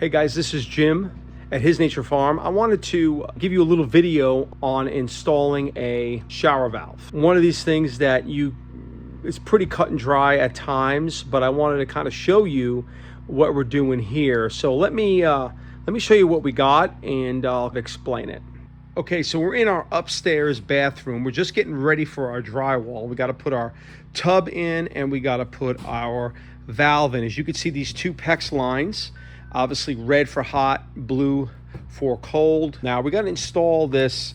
Hey guys, this is Jim at His Nature Farm. I wanted to give you a little video on installing a shower valve. One of these things that it's pretty cut and dry at times, but I wanted to kind of show you what we're doing here. So let me show you what we got and I'll explain it. Okay, so we're in our upstairs bathroom. We're just getting ready for our drywall. We got to put our tub in and we got to put our valve in. As you can see, these two PEX lines, obviously red for hot, blue for cold. Now we got to install this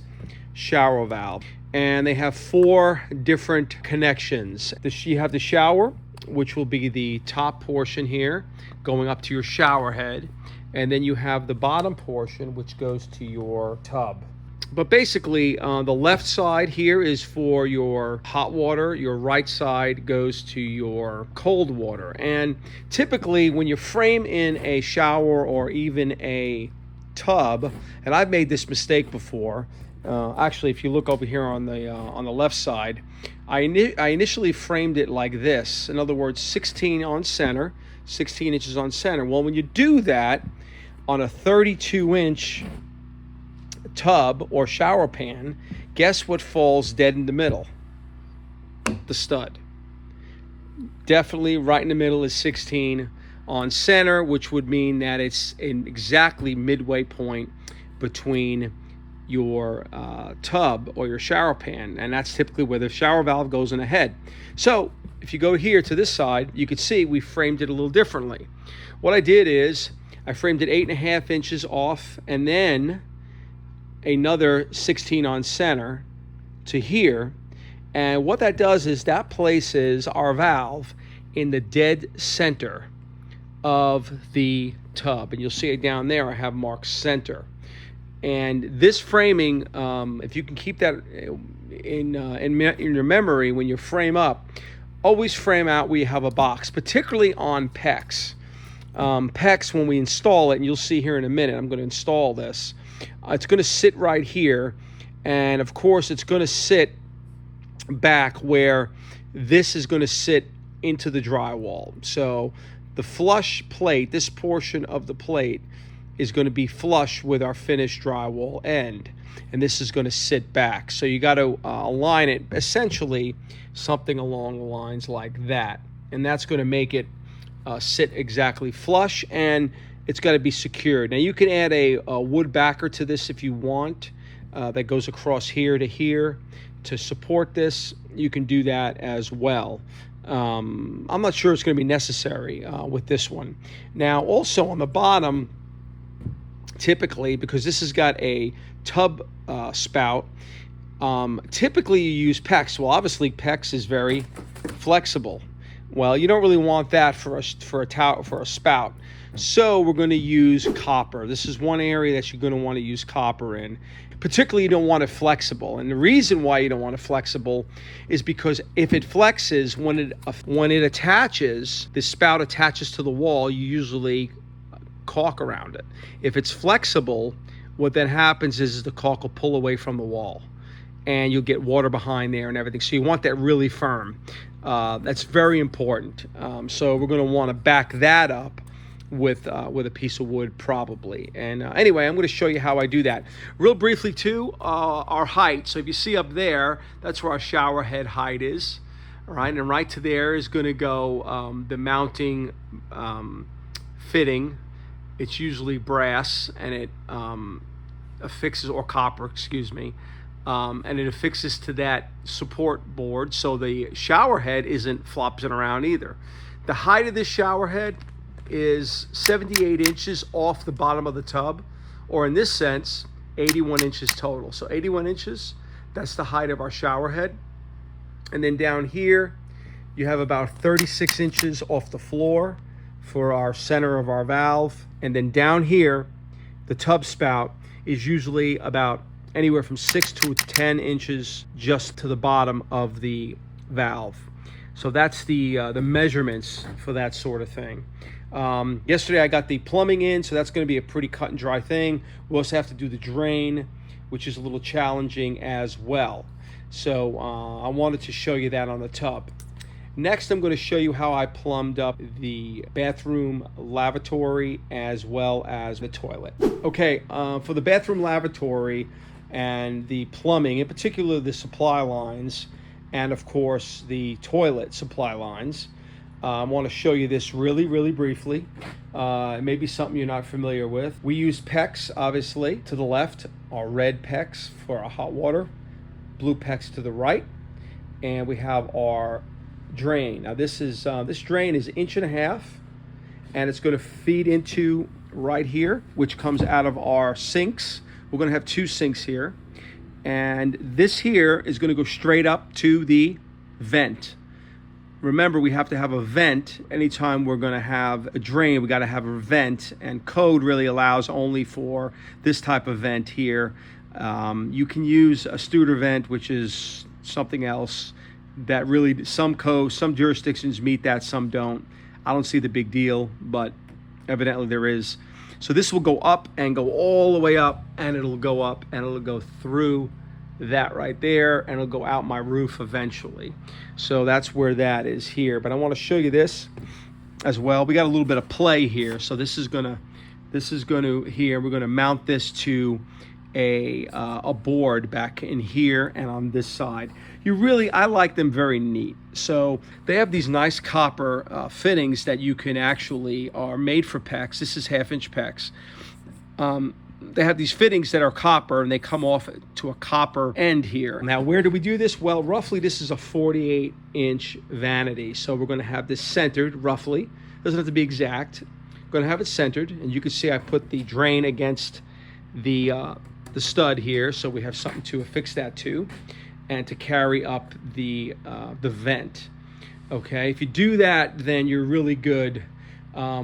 shower valve, and they have 4 different connections. You have the shower, which will be the top portion here going up to your shower head, and then you have the bottom portion which goes to your tub. But basically, the left side here is for your hot water. Your right side goes to your cold water. And typically, when you frame in a shower or even a tub, and I've made this mistake before. Actually, if you look over here on the left side, I initially framed it like this. In other words, 16 on center, 16 inches on center. Well, when you do that on a 32-inch tub or shower pan, guess what falls dead in the middle? The stud. Definitely right in the middle is 16 on center, which would mean that it's in exactly midway point between your tub or your shower pan, and that's typically where the shower valve goes in the head. So if you go here to this side, you can see we framed it a little differently. What I did is I framed it 8.5 inches off, and then another 16 on center to here. And what that does is that places our valve in the dead center of the tub, and you'll see it down there. I have marked center. And this framing, if you can keep that in your memory when you frame up, always frame out where you have a box, particularly on PEX. PEX, when we install it, and you'll see here in a minute, I'm going to install this. It's going to sit right here, and of course it's going to sit back where this is going to sit into the drywall. So the flush plate, this portion of the plate, is going to be flush with our finished drywall end, and this is going to sit back. So you got to align it essentially something along the lines like that, and that's going to make it sit exactly flush, and it's got to be secured. Now you can add a wood backer to this if you want, that goes across here to here to support this. You can do that as well. I'm not sure it's going to be necessary with this one. Now also on the bottom, typically, because this has got a tub spout, typically you use PEX. Well, obviously PEX is very flexible. Well, you don't really want that for a spout. So we're going to use copper. This is one area that you're going to want to use copper in. Particularly, you don't want it flexible. And the reason why you don't want it flexible is because if it flexes, when it attaches, the spout attaches to the wall, you usually caulk around it. If it's flexible, what then happens is the caulk will pull away from the wall, and you'll get water behind there and everything. So you want that really firm. That's very important. So we're going to want to back that up with a piece of wood probably. And anyway, I'm going to show you how I do that. Real briefly too, our height. So if you see up there, that's where our shower head height is. All right, and right to there is going to go the mounting fitting. It's usually brass, and it affixes, or copper, excuse me, and it affixes to that support board, so the shower head isn't flopping around either. The height of this shower head is 78 inches off the bottom of the tub, or in this sense, 81 inches total. So 81 inches, that's the height of our shower head. And then down here, you have about 36 inches off the floor for our center of our valve. And then down here, the tub spout is usually about anywhere from 6 to 10 inches just to the bottom of the valve. So that's the measurements for that sort of thing. Yesterday I got the plumbing in, so that's going to be a pretty cut and dry thing. We also have to do the drain, which is a little challenging as well. So I wanted to show you that on the tub. Next, I'm going to show you how I plumbed up the bathroom lavatory as well as the toilet. Okay, for the bathroom lavatory and the plumbing, in particular the supply lines, and of course the toilet supply lines, I want to show you this really briefly. It may be something you're not familiar with. We use PEX, obviously. To the left are red PEX for our hot water, blue PEX to the right, and we have our drain. Now this drain is 1.5 inches, and it's going to feed into right here, which comes out of our sinks. We're going to have 2 sinks here, and this here is going to go straight up to the vent. Remember, we have to have a vent anytime we're going to have a drain. We got to have a vent, and code really allows only for this type of vent here. You can use a Studer vent, which is something else that really some jurisdictions meet that, some don't. I don't see the big deal, but evidently there is. So this will go up and go all the way up, and it'll go up and it'll go through that right there, and it'll go out my roof eventually. So that's where that is here. But I want to show you this as well. We got a little bit of play here. So this is gonna here, we're gonna mount this to a board back in here and on this side. I like them very neat. So they have these nice copper fittings that you can actually are made for PEX. This is 1/2-inch PEX. They have these fittings that are copper, and they come off to a copper end here. Now, where do we do this? Well, roughly this is a 48-inch vanity. So we're going to have this centered roughly. Doesn't have to be exact. We're going to have it centered, and you can see I put the drain against the stud here, so we have something to affix that to, and to carry up the vent. Okay, if you do that, then you're really good.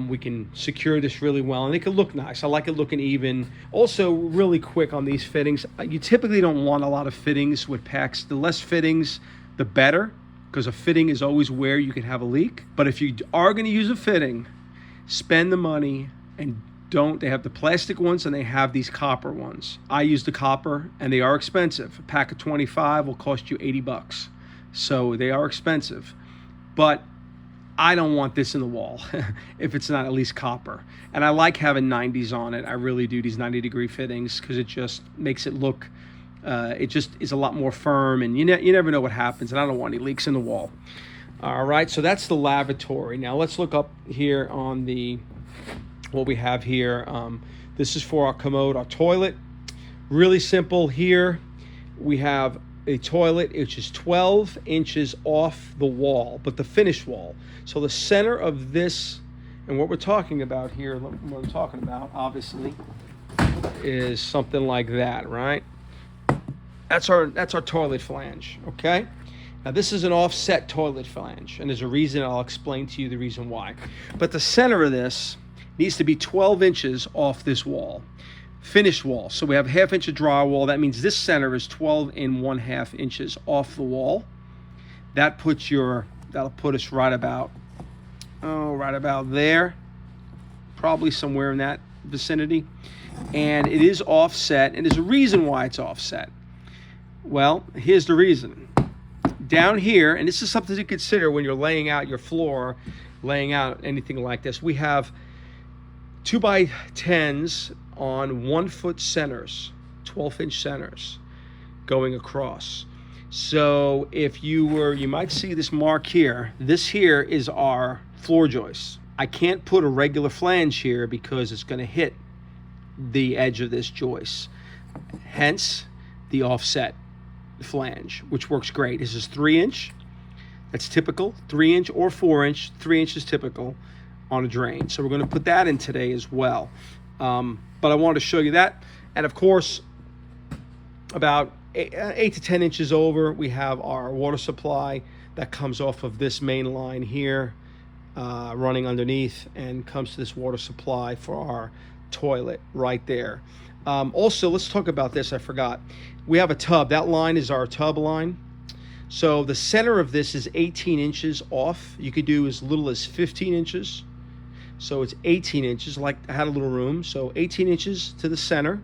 We can secure this really well, and it can look nice. I like it looking even. Also, really quick on these fittings, you typically don't want a lot of fittings with PEX. The less fittings, the better, because a fitting is always where you can have a leak. But if you are going to use a fitting, spend the money and don't. They have the plastic ones and they have these copper ones. I use the copper, and they are expensive. A pack of 25 will cost you $80. So they are expensive, but I don't want this in the wall if it's not at least copper. And I like having 90s on it. I really do, these 90-degree fittings, because it just makes it look, it just is a lot more firm, and you never know what happens, and I don't want any leaks in the wall. All right, so that's the lavatory. Now let's look up here on what we have here. This is for our commode, our toilet. Really simple here. We have a toilet which is 12 inches off the wall, but the finished wall. So the center of this, and what we're talking about here, what I'm talking about obviously is something like that, right? That's our toilet flange, okay? Now this is an offset toilet flange, and there's a reason. I'll explain to you the reason why. But the center of this needs to be 12 inches off this wall. Finished wall. So we have 1/2 inch of drywall. That means this center is 12 1/2 inches off the wall. That'll put us right about there, probably somewhere in that vicinity. And it is offset, and there's a reason why it's offset. Well, here's the reason. Down here, and this is something to consider when you're laying out your floor, laying out anything like this, we have 2x10s on 1-foot centers, 12-inch centers going across. So if you might see this mark here. This here is our floor joist. I can't put a regular flange here because it's going to hit the edge of this joist. Hence the offset flange, which works great. This is 3-inch. That's typical. 3-inch or 4-inch. 3 inch is typical on a drain. So we're going to put that in today as well. But I wanted to show you that. And of course, about 8 to 10 inches over, we have our water supply that comes off of this main line here, running underneath, and comes to this water supply for our toilet right there. Also, let's talk about this. I forgot. We have a tub. That line is our tub line. So the center of this is 18 inches off. You could do as little as 15 inches. So it's 18 inches, like I had a little room. So 18 inches to the center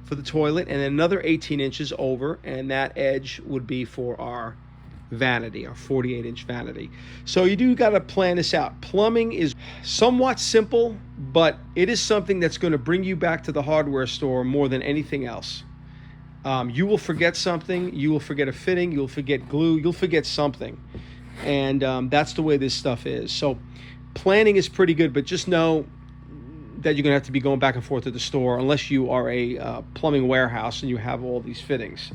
for the toilet, and then another 18 inches over, and that edge would be for our vanity, our 48-inch vanity. So you do got to plan this out. Plumbing is somewhat simple, but it is something that's going to bring you back to the hardware store more than anything else. You will forget something, you will forget a fitting, you'll forget glue, you'll forget something. And that's the way this stuff is. So planning is pretty good, but just know that you're going to have to be going back and forth to the store unless you are a plumbing warehouse and you have all these fittings.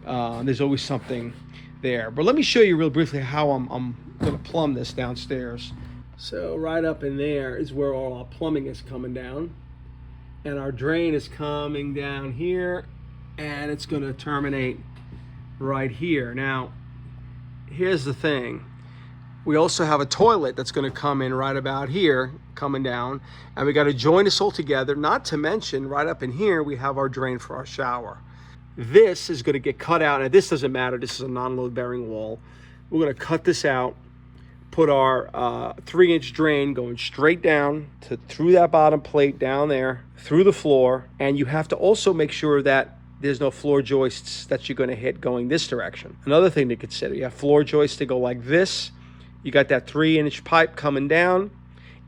There's always something there. But let me show you real briefly how I'm going to plumb this downstairs. So right up in there is where all our plumbing is coming down. And our drain is coming down here, and it's going to terminate right here. Now, here's the thing. We also have a toilet that's going to come in right about here, coming down, and we got to join this all together. Not to mention, right up in here, we have our drain for our shower. This is going to get cut out, and this doesn't matter. This is a non-load bearing wall. We're going to cut this out, put our 3-inch drain going straight down through that bottom plate down there, through the floor, and you have to also make sure that there's no floor joists that you're going to hit going this direction. Another thing to consider, you have floor joists to go like this. You got that 3-inch pipe coming down.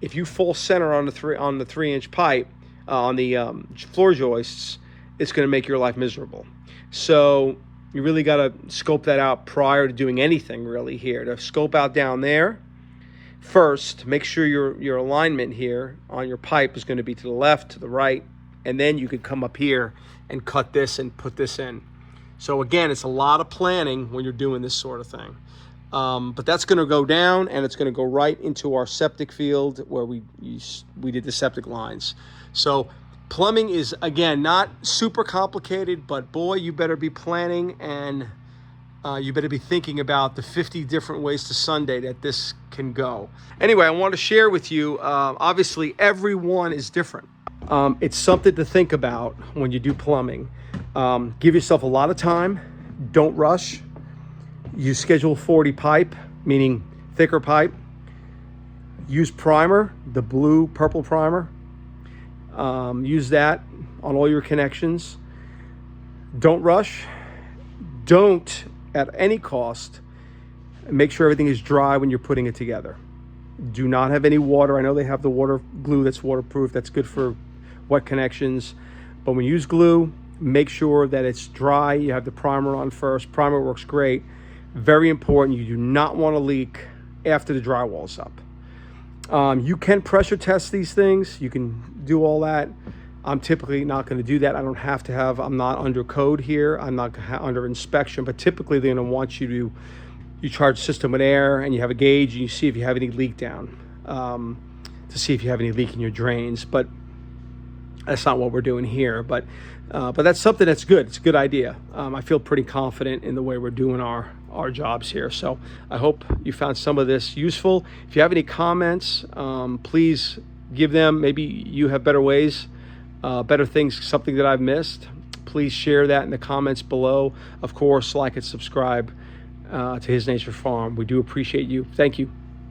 If you fall center on the 3-inch pipe on the floor joists, it's going to make your life miserable. So you really got to scope that out prior to doing anything really here. To scope out down there first, make sure your alignment here on your pipe is going to be to the left, to the right, and then you could come up here and cut this and put this in. So again, it's a lot of planning when you're doing this sort of thing. But that's going to go down, and it's going to go right into our septic field where we did the septic lines. So plumbing is, again, not super complicated, but boy, you better be planning, and you better be thinking about the 50 different ways to Sunday that this can go. Anyway, I want to share with you, obviously everyone is different. It's something to think about when you do plumbing. Give yourself a lot of time. Don't rush. Use Schedule 40 pipe, meaning thicker pipe. Use primer, the blue purple primer. Use that on all your connections. Don't rush. Don't, at any cost, make sure everything is dry when you're putting it together. Do not have any water. I know they have the water glue that's waterproof. That's good for wet connections. But when you use glue, make sure that it's dry. You have the primer on first. Primer works great. Very important. You do not want to leak after the drywall's up. You can pressure test these things. You can do all that. I'm typically not going to do that. I don't have to have, I'm not under code here. I'm not under inspection, but typically they're going to want you charge the system with air, and you have a gauge, and you see if you have any leak down, to see if you have any leak in your drains. But that's not what we're doing here. But that's something that's good. It's a good idea. I feel pretty confident in the way we're doing our jobs here. So I hope you found some of this useful. If you have any comments, please give them. Maybe you have better ways, better things, something that I've missed. Please share that in the comments below. Of course, like and subscribe to His Nature Farm. We do appreciate you. Thank you.